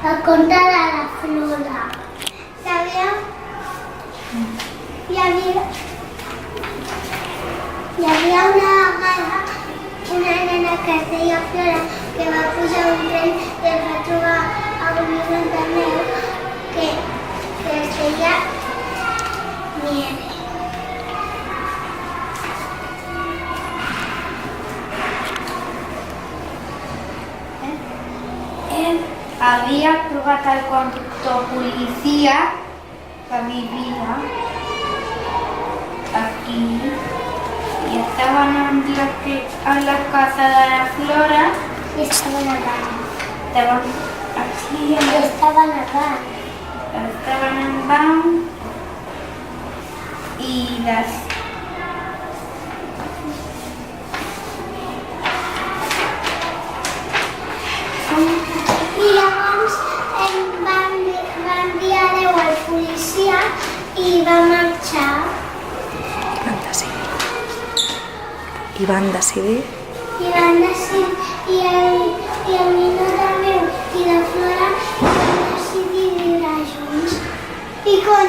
El conte de la Flora. Hi havia una vegada una nena que es deia Flora que va pujar un tren i es va trobar a un llibre de neu que es deia Nieve. Havia trobat el conductor policia que vivia aquí i estaven a la casa de la Flora. I estava nevant. Estaven aquí, I estava nevant. estaven nevant i I llavors van dir adeu al policia i va marxar. I van decidir I el ninot meu i la Flora van decidir viure junts. I quan